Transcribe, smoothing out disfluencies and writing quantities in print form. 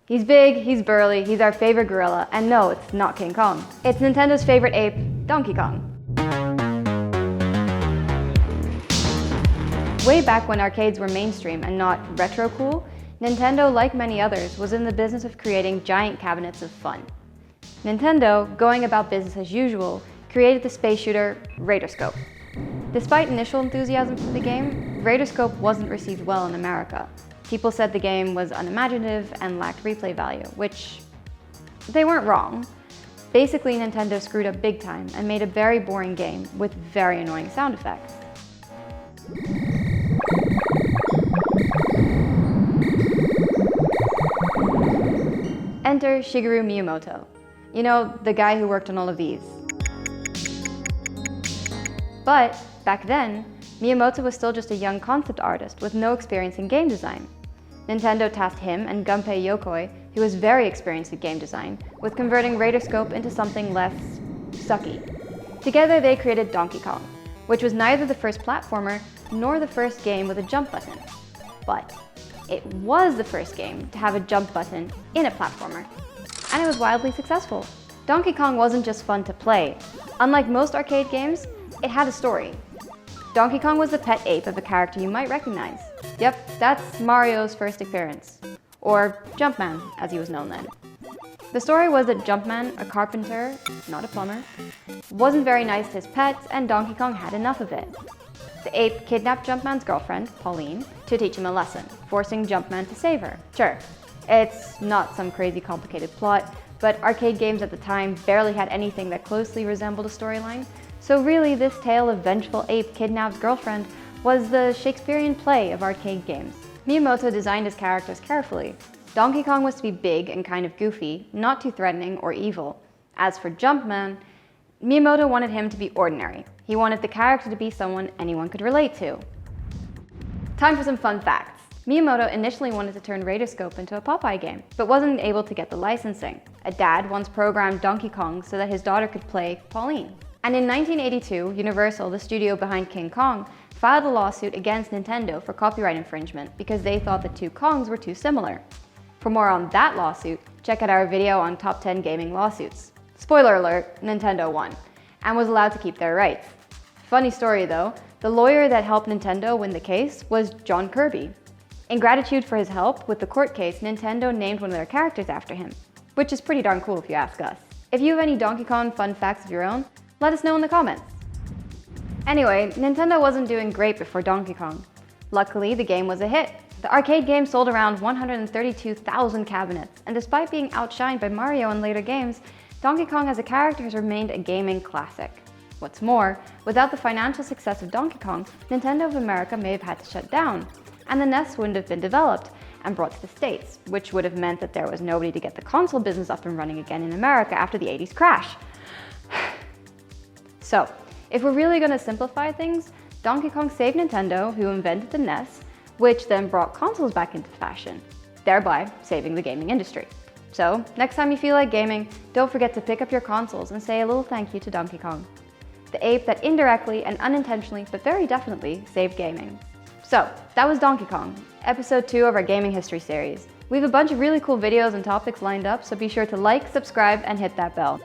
He's big, he's burly, he's our favorite gorilla, and no, it's not King Kong. It's Nintendo's favorite ape, Donkey Kong. Way back when arcades were mainstream and not retro cool, Nintendo, like many others, was in the business of creating giant cabinets of fun. Nintendo, going about business as usual, created the space shooter Radarscope. Despite initial enthusiasm for the game, Radarscope wasn't received well in America. People said the game was unimaginative and lacked replay value, which they weren't wrong. Basically, Nintendo screwed up big time and made a very boring game with very annoying sound effects. Enter Shigeru Miyamoto. You know, the guy who worked on all of these. But back then, Miyamoto was still just a young concept artist with no experience in game design. Nintendo tasked him and Gunpei Yokoi, who was very experienced in game design, with converting Radarscope into something less sucky. Together they created Donkey Kong, which was neither the first platformer nor the first game with a jump button. But it was the first game to have a jump button in a platformer, and it was wildly successful. Donkey Kong wasn't just fun to play. Unlike most arcade games, it had a story. Donkey Kong was the pet ape of a character you might recognize. Yep, that's Mario's first appearance. Or Jumpman, as he was known then. The story was that Jumpman, a carpenter, not a plumber, wasn't very nice to his pets, and Donkey Kong had enough of it. The ape kidnapped Jumpman's girlfriend, Pauline, to teach him a lesson, forcing Jumpman to save her. Sure, it's not some crazy complicated plot, but arcade games at the time barely had anything that closely resembled a storyline. So really, this tale of vengeful ape kidnaps girlfriend was the Shakespearean play of arcade games. Miyamoto designed his characters carefully. Donkey Kong was to be big and kind of goofy, not too threatening or evil. As for Jumpman, Miyamoto wanted him to be ordinary. He wanted the character to be someone anyone could relate to. Time for some fun facts. Miyamoto initially wanted to turn Radarscope into a Popeye game, but wasn't able to get the licensing. A dad once programmed Donkey Kong so that his daughter could play Pauline. And in 1982, Universal, the studio behind King Kong, filed a lawsuit against Nintendo for copyright infringement because they thought the two Kongs were too similar. For more on that lawsuit, check out our video on top 10 gaming lawsuits. Spoiler alert, Nintendo won, and was allowed to keep their rights. Funny story though, the lawyer that helped Nintendo win the case was John Kirby. In gratitude for his help with the court case, Nintendo named one of their characters after him, which is pretty darn cool if you ask us. If you have any Donkey Kong fun facts of your own, let us know in the comments. Anyway, Nintendo wasn't doing great before Donkey Kong. Luckily, the game was a hit. The arcade game sold around 132,000 cabinets, and despite being outshined by Mario in later games, Donkey Kong as a character has remained a gaming classic. What's more, without the financial success of Donkey Kong, Nintendo of America may have had to shut down, and the NES wouldn't have been developed and brought to the States, which would have meant that there was nobody to get the console business up and running again in America after the 80s crash. So, if we're really going to simplify things, Donkey Kong saved Nintendo, who invented the NES, which then brought consoles back into fashion, thereby saving the gaming industry. So, next time you feel like gaming, don't forget to pick up your consoles and say a little thank you to Donkey Kong, the ape that indirectly and unintentionally, but very definitely, saved gaming. So, that was Donkey Kong, episode 2 of our gaming history series. We have a bunch of really cool videos and topics lined up, so be sure to like, subscribe, and hit that bell.